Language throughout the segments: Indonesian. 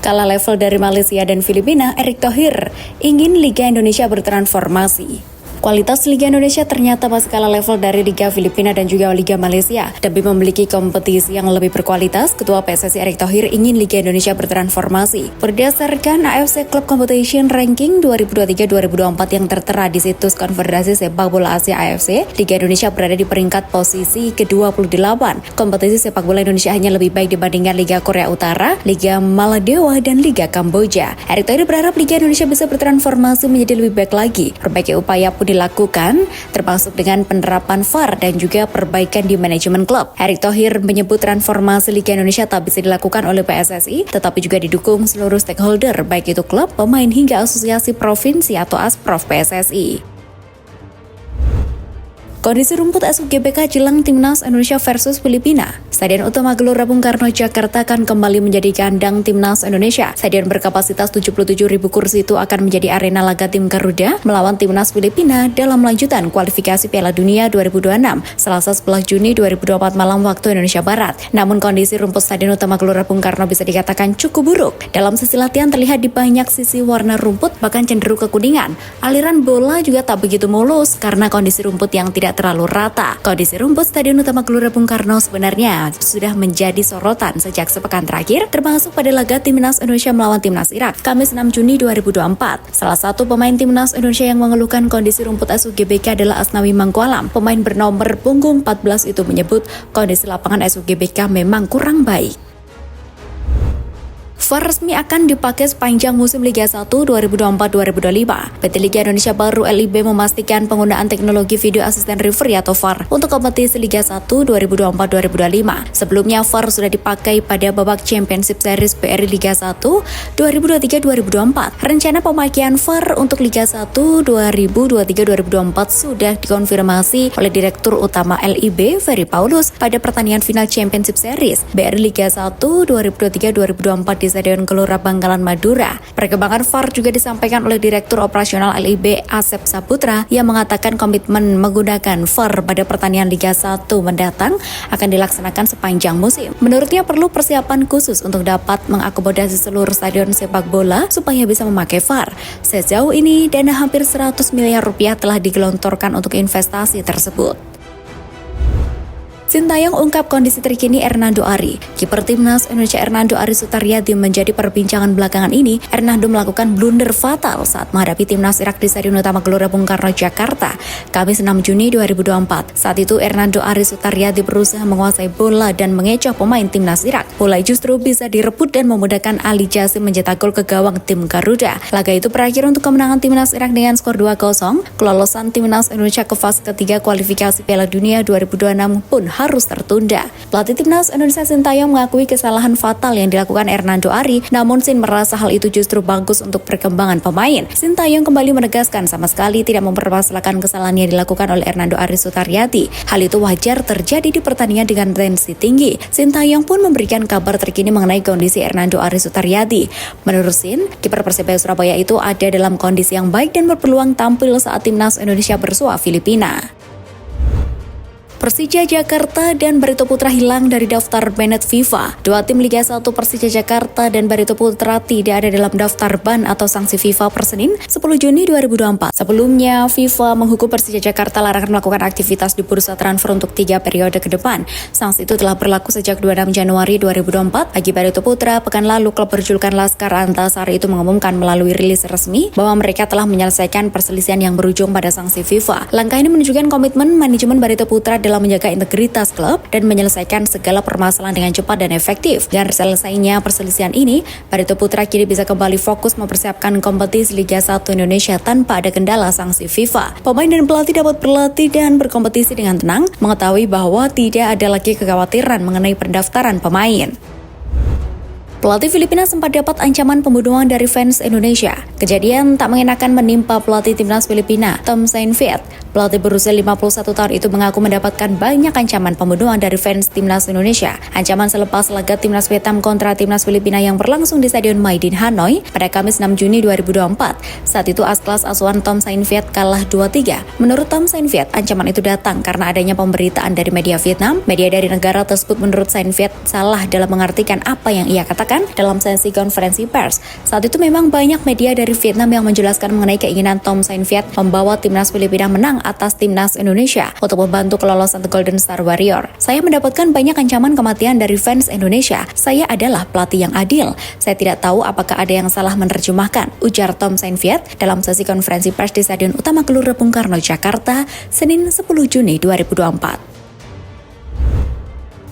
Kalah level dari Malaysia dan Filipina, Erick Thohir ingin Liga Indonesia bertransformasi. Kualitas Liga Indonesia ternyata masih kalah level dari Liga Filipina dan juga Liga Malaysia. Demi memiliki kompetisi yang lebih berkualitas, Ketua PSSI Erick Thohir ingin Liga Indonesia bertransformasi. Berdasarkan AFC Club Competition Ranking 2023-2024 yang tertera di situs Konfederasi Sepak Bola Asia AFC, Liga Indonesia berada di peringkat posisi ke-28. Kompetisi sepak bola Indonesia hanya lebih baik dibandingkan Liga Korea Utara, Liga Maladewa, dan Liga Kamboja. Erick Thohir berharap Liga Indonesia bisa bertransformasi menjadi lebih baik lagi. Berbagai upaya pun dilakukan, termasuk dengan penerapan VAR dan juga perbaikan di manajemen klub. Erick Thohir menyebut transformasi Liga Indonesia tak bisa dilakukan oleh PSSI, tetapi juga didukung seluruh stakeholder, baik itu klub, pemain hingga asosiasi provinsi atau Asprof PSSI. Kondisi rumput SUGBK jelang Timnas Indonesia versus Filipina. Stadion Utama Gelora Bung Karno, Jakarta akan kembali menjadi kandang Timnas Indonesia. Stadion berkapasitas 77.000 kursi itu akan menjadi arena laga tim Garuda melawan Timnas Filipina dalam lanjutan kualifikasi Piala Dunia 2026, Selasa 11 Juni 2024 malam waktu Indonesia Barat. Namun kondisi rumput Stadion Utama Gelora Bung Karno bisa dikatakan cukup buruk. Dalam sesi latihan terlihat di banyak sisi warna rumput bahkan cenderung kekuningan. Aliran bola juga tak begitu mulus karena kondisi rumput yang tidak terlalu rata. Kondisi rumput Stadion Utama Gelora Bung Karno sebenarnya sudah menjadi sorotan sejak sepekan terakhir, termasuk pada laga Timnas Indonesia melawan Timnas Irak, Kamis 6 Juni 2024. Salah satu pemain Timnas Indonesia yang mengeluhkan kondisi rumput SUGBK adalah Asnawi Mangkualam. Pemain bernomor punggung 14 itu menyebut kondisi lapangan SUGBK memang kurang baik. VAR resmi akan dipakai sepanjang musim Liga 1 2024-2025. PT Liga Indonesia Baru LIB memastikan penggunaan teknologi video asisten referee atau VAR untuk kompetisi Liga 1 2024-2025. Sebelumnya VAR sudah dipakai pada babak Championship Series BRI Liga 1 2023-2024. Rencana pemakaian VAR untuk Liga 1 2023-2024 sudah dikonfirmasi oleh Direktur Utama LIB Ferry Paulus pada pertandingan final Championship Series BRI Liga 1 2023-2024 di Stadion Gelora Bangkalan Madura. Perkembangan VAR juga disampaikan oleh Direktur Operasional LIB Asep Saputra yang mengatakan komitmen menggunakan VAR pada pertandingan Liga 1 mendatang akan dilaksanakan sepanjang musim. Menurutnya perlu persiapan khusus untuk dapat mengakomodasi seluruh stadion sepak bola supaya bisa memakai VAR. Sejauh ini dana hampir 100 miliar rupiah telah digelontorkan untuk investasi tersebut. Sintayong ungkap kondisi terkini Hernando Ari. Kiper Timnas Indonesia Hernando Ari Sutaryadi menjadi perbincangan belakangan ini. Hernando melakukan blunder fatal saat menghadapi Timnas Irak di Stadion Utama Gelora Bung Karno, Jakarta, Kamis 6 Juni 2024. Saat itu Hernando Ari Sutaryadi berusaha menguasai bola dan mengecoh pemain Timnas Irak. Bola justru bisa direbut dan memudahkan Ali Jasim mencetak gol ke gawang tim Garuda. Laga itu berakhir untuk kemenangan Timnas Irak dengan skor 2-0. Kelolosan Timnas Indonesia ke fase ketiga kualifikasi Piala Dunia 2026 pun harus tertunda. Pelatih Timnas Indonesia Sintayong mengakui kesalahan fatal yang dilakukan Hernando Ari, namun Sin merasa hal itu justru bagus untuk perkembangan pemain. Sintayong kembali menegaskan sama sekali tidak mempermasalahkan kesalahan yang dilakukan oleh Hernando Ari Sutaryadi. Hal itu wajar terjadi di pertandingan dengan tensi tinggi. Sintayong pun memberikan kabar terkini mengenai kondisi Hernando Ari Sutaryadi. Menurut Sin, kiper Persebaya Surabaya itu ada dalam kondisi yang baik dan berpeluang tampil saat Timnas Indonesia bersua Filipina. Persija Jakarta dan Barito Putra hilang dari daftar banned FIFA. Dua tim Liga 1 Persija Jakarta dan Barito Putra tidak ada dalam daftar ban atau sanksi FIFA per Senin 10 Juni 2024. Sebelumnya, FIFA menghukum Persija Jakarta larangan melakukan aktivitas di bursa transfer untuk 3 periode ke depan. Sanksi itu telah berlaku sejak 26 Januari 2024. Bagi Barito Putra, pekan lalu klub berjulukan Laskar Antasari itu mengumumkan melalui rilis resmi bahwa mereka telah menyelesaikan perselisihan yang berujung pada sanksi FIFA. Langkah ini menunjukkan komitmen manajemen Barito Putra dalam menjaga integritas klub dan menyelesaikan segala permasalahan dengan cepat dan efektif. Dengan selesainya perselisihan ini, Barito Putra kini bisa kembali fokus mempersiapkan kompetisi Liga 1 Indonesia tanpa ada kendala sanksi FIFA. Pemain dan pelatih dapat berlatih dan berkompetisi dengan tenang, mengetahui bahwa tidak ada lagi kekhawatiran mengenai pendaftaran pemain. Pelatih Filipina sempat dapat ancaman pembunuhan dari fans Indonesia. Kejadian tak mengenakan menimpa pelatih Timnas Filipina, Tom Saintfiet. Pelatih berusia 51 tahun itu mengaku mendapatkan banyak ancaman pembunuhan dari fans Timnas Indonesia. Ancaman selepas laga Timnas Vietnam kontra Timnas Filipina yang berlangsung di Stadion Maidin Hanoi pada Kamis 6 Juni 2024. Saat itu as-kelas asuhan Tom Saintfiet kalah 2-3. Menurut Tom Saintfiet, ancaman itu datang karena adanya pemberitaan dari media Vietnam. Media dari negara tersebut menurut Saintfiet salah dalam mengartikan apa yang ia katakan diungkapkan dalam sesi konferensi pers. Saat itu memang banyak media dari Vietnam yang menjelaskan mengenai keinginan Tom Saint Viet membawa timnas Filipina menang atas timnas Indonesia untuk membantu kelolosan The Golden Star Warrior. Saya mendapatkan banyak ancaman kematian dari fans Indonesia. Saya adalah pelatih yang adil. Saya tidak tahu apakah ada yang salah menerjemahkan, ujar Tom Saint Viet dalam sesi konferensi pers di Stadion Utama Gelora Bung Karno, Jakarta, Senin 10 Juni 2024.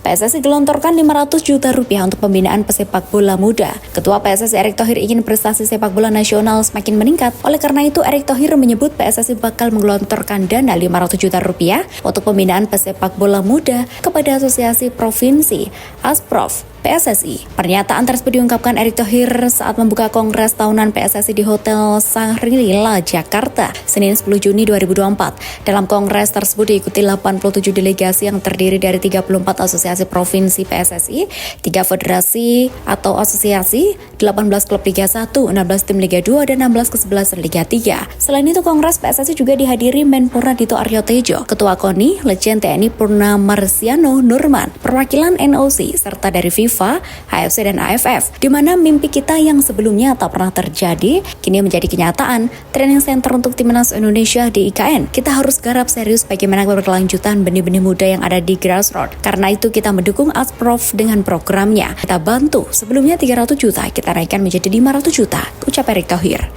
PSSI gelontorkan 500 juta rupiah untuk pembinaan pesepak bola muda. Ketua PSSI Erick Thohir ingin prestasi sepak bola nasional semakin meningkat. Oleh karena itu, Erick Thohir menyebut PSSI bakal menggelontorkan dana 500 juta rupiah untuk pembinaan pesepak bola muda kepada Asosiasi Provinsi Asprof PSSI. Pernyataan tersebut diungkapkan Erick Thohir saat membuka Kongres Tahunan PSSI di Hotel Shangri-La, Jakarta, Senin 10 Juni 2024. Dalam kongres tersebut diikuti 87 delegasi yang terdiri dari 34 asosiasi provinsi PSSI, 3 federasi atau asosiasi, 18 klub Liga 1, 16 tim Liga 2, dan 16 kesebelasan Liga 3. Selain itu, Kongres PSSI juga dihadiri Menpora Dito Aryo Tejo, Ketua KONI, Legend TNI Purna Marsiano Nurman, perwakilan NOC, serta dari FIFA, AFC dan AFF, di mana mimpi kita yang sebelumnya tak pernah terjadi, kini menjadi kenyataan. Training Center untuk Timnas Indonesia di IKN. Kita harus garap serius bagaimana berkelanjutan benih-benih muda yang ada di grassroots. Karena itu kita mendukung Asprof dengan programnya. Kita bantu, sebelumnya 300 juta, kita naikkan menjadi 500 juta, ucap Erick Thohir.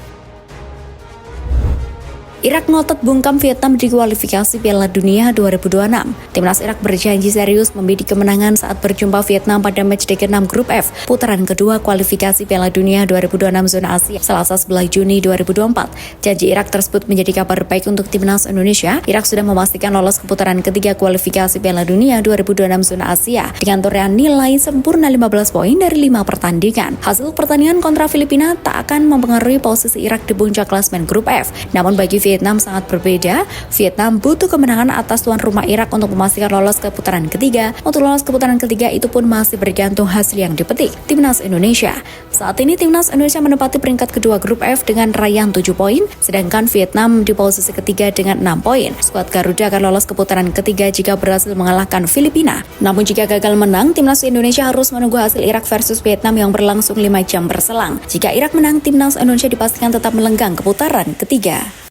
Irak ngotot bungkam Vietnam di kualifikasi Piala Dunia 2026. Timnas Irak berjanji serius membidik kemenangan saat berjumpa Vietnam pada matchday ke-6 Grup F, putaran kedua kualifikasi Piala Dunia 2026 zona Asia, Selasa 11 Juni 2024. Janji Irak tersebut menjadi kabar baik untuk Timnas Indonesia. Irak sudah memastikan lolos ke putaran ketiga kualifikasi Piala Dunia 2026 zona Asia dengan torehan nilai sempurna 15 poin dari 5 pertandingan. Hasil pertandingan kontra Filipina tak akan mempengaruhi posisi Irak di puncak klasemen Grup F. Namun bagi Vietnam sangat berbeda. Vietnam butuh kemenangan atas tuan rumah Irak untuk memastikan lolos ke putaran ketiga. Untuk lolos ke putaran ketiga itu pun masih bergantung hasil yang dipetik Timnas Indonesia. Saat ini Timnas Indonesia menempati peringkat kedua Grup F dengan raihan 7 poin, sedangkan Vietnam di posisi ketiga dengan 6 poin. Skuad Garuda akan lolos ke putaran ketiga jika berhasil mengalahkan Filipina. Namun jika gagal menang, Timnas Indonesia harus menunggu hasil Irak versus Vietnam yang berlangsung 5 jam berselang. Jika Irak menang, Timnas Indonesia dipastikan tetap melenggang ke putaran ketiga.